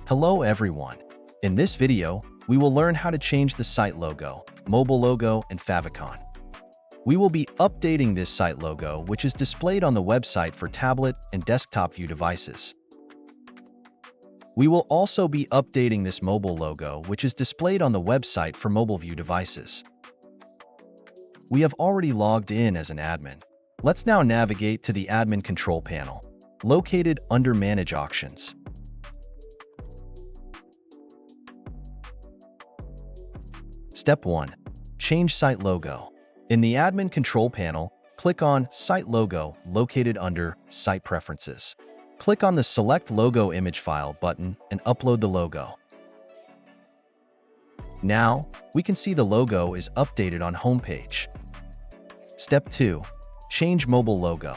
Hello everyone. In this video, we will learn how to change the site logo, mobile logo, and favicon. We will be updating this site logo, which is displayed on the website for tablet and desktop view devices. We will also be updating this mobile logo, which is displayed on the website for mobile view devices. We have already logged in as an admin. Let's now navigate to the admin control panel, located under Manage Auctions. Step 1. Change site logo. In the admin control panel, click on Site Logo located under Site Preferences. Click on the Select Logo Image File button and upload the logo. Now, we can see the logo is updated on homepage. Step 2. Change mobile logo.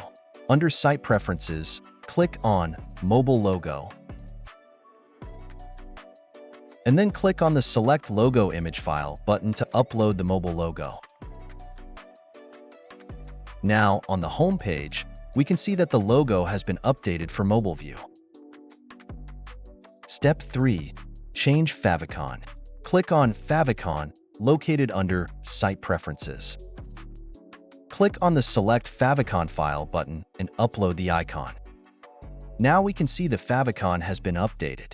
Under Site Preferences, click on Mobile Logo. And then click on the Select Logo Image File button to upload the mobile logo. Now, on the home page, we can see that the logo has been updated for mobile view. Step 3. Change favicon. Click on Favicon, located under Site Preferences. Click on the Select Favicon File button and upload the icon. Now we can see the favicon has been updated.